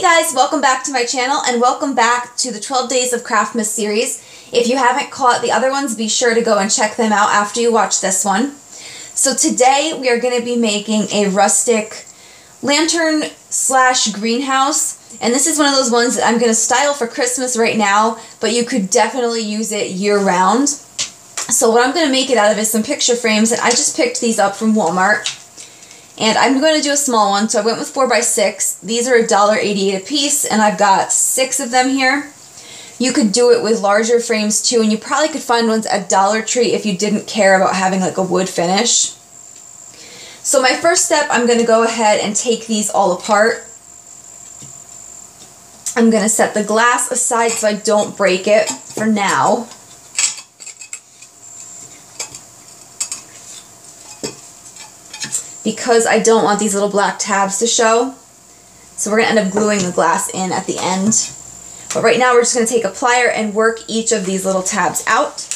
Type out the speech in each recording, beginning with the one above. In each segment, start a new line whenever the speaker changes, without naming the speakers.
guys, welcome back to my channel and welcome back to the 12 Days of Craftmas series. If you haven't caught the other ones, be sure to go and check them out after you watch this one. So today we are going to be making a rustic lantern slash greenhouse, and this is one of those ones that I'm going to style for Christmas right now, but you could definitely use it year round. So what I'm going to make it out of is some picture frames, and I just picked these up from Walmart. And I'm going to do a small one, so I went with 4x6. These are $1.88 a piece, and I've got 6 of them here. You could do it with larger frames too, and you probably could find ones at Dollar Tree if you didn't care about having like a wood finish. So my first step, I'm going to go ahead and take these all apart. I'm going to set the glass aside so I don't break it for now. Because I don't want these little black tabs to show. So we're going to end up gluing the glass in at the end. But right now we're just going to take a plier and work each of these little tabs out.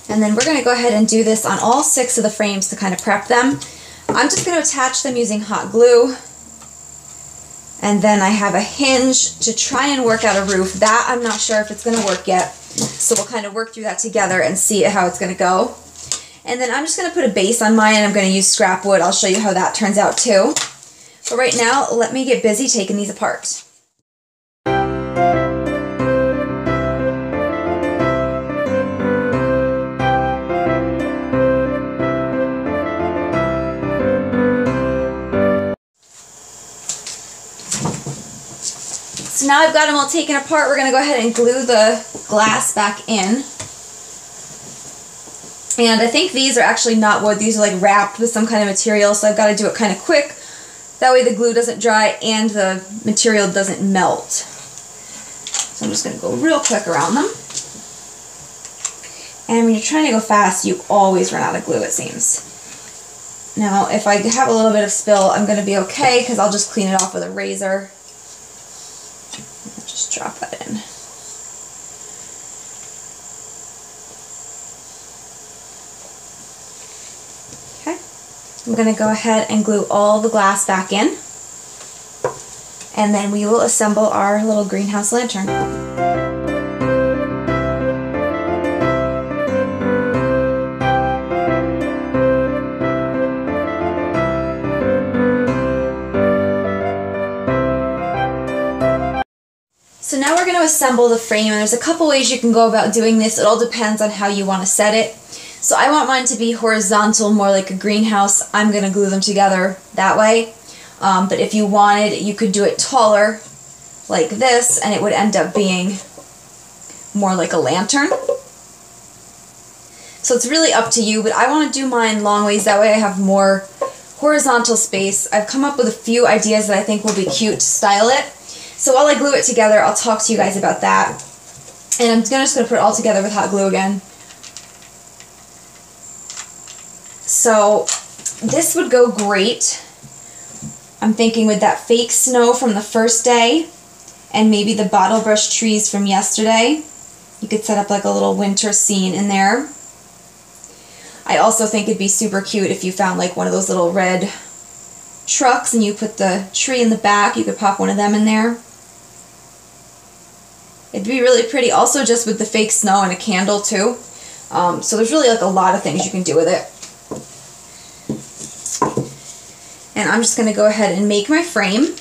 And then we're going to go ahead and do this on all 6 of the frames to kind of prep them. I'm just going to attach them using hot glue. And then I have a hinge to try and work out a roof. That I'm not sure if it's going to work yet. So we'll kind of work through that together and see how it's going to go. And then I'm just going to put a base on mine, and I'm going to use scrap wood. I'll show you how that turns out too. But right now, let me get busy taking these apart. So now I've got them all taken apart. We're going to go ahead and glue the glass back in. And I think these are actually not wood. These are like wrapped with some kind of material, so I've got to do it kind of quick. That way the glue doesn't dry and the material doesn't melt. So I'm just going to go real quick around them. And when you're trying to go fast, you always run out of glue, it seems. Now, if I have a little bit of spill, I'm going to be okay because I'll just clean it off with a razor. Just drop that in. Okay. I'm going to go ahead and glue all the glass back in. And then we will assemble our little greenhouse lantern. So now we're going to assemble the frame, and there's a couple ways you can go about doing this. It all depends on how you want to set it. So I want mine to be horizontal, more like a greenhouse. I'm going to glue them together that way. But if you wanted, you could do it taller like this, and it would end up being more like a lantern. So it's really up to you, but I want to do mine long ways. That way I have more horizontal space. I've come up with a few ideas that I think will be cute to style it. So while I glue it together, I'll talk to you guys about that. And I'm just going to put it all together with hot glue again. So this would go great, I'm thinking, with that fake snow from the first day and maybe the bottle brush trees from yesterday. You could set up like a little winter scene in there. I also think it'd be super cute if you found like one of those little red trucks and you put the tree in the back. You could pop one of them in there. It'd be really pretty, also just with the fake snow and a candle too. So there's really like a lot of things you can do with it. And I'm just going to go ahead and make my frame.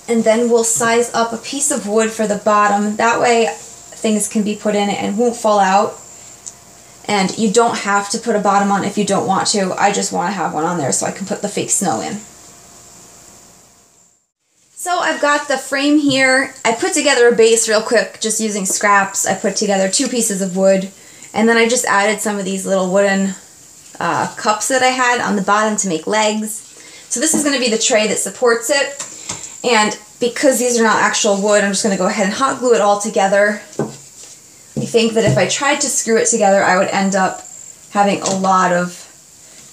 And then we'll size up a piece of wood for the bottom. That way things can be put in it and won't fall out. And you don't have to put a bottom on if you don't want to. I just want to have one on there so I can put the fake snow in. So I've got the frame here. I put together a base real quick just using scraps. I put together 2 pieces of wood, and then I just added some of these little wooden cups that I had on the bottom to make legs. So this is going to be the tray that supports it, and because these are not actual wood, I'm just going to go ahead and hot glue it all together. I think that if I tried to screw it together, I would end up having a lot of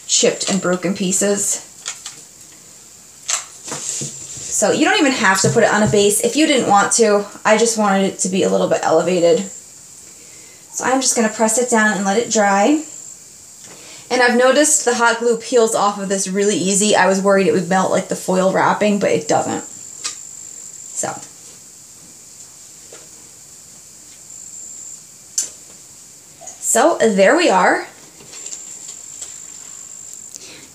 chipped and broken pieces. So you don't even have to put it on a base if you didn't want to. I just wanted it to be a little bit elevated. So I'm just going to press it down and let it dry. And I've noticed the hot glue peels off of this really easy. I was worried it would melt like the foil wrapping, but it doesn't. So there we are.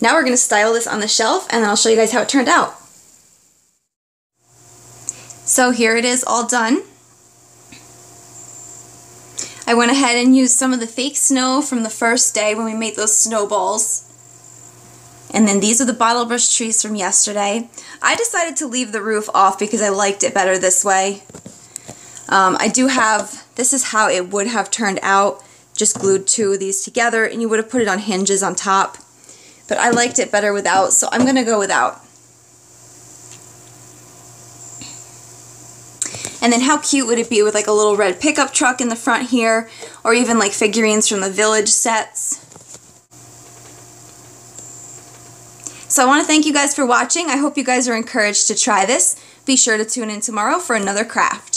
Now we're going to style this on the shelf, and then I'll show you guys how it turned out. So here it is all done. I went ahead and used some of the fake snow from the first day when we made those snowballs. And then these are the bottle brush trees from yesterday. I decided to leave the roof off because I liked it better this way. This is how it would have turned out. Just glued two of these together, and you would have put it on hinges on top. But I liked it better without, so I'm going to go without. And then how cute would it be with like a little red pickup truck in the front here, or even like figurines from the village sets. So I want to thank you guys for watching. I hope you guys are encouraged to try this. Be sure to tune in tomorrow for another craft.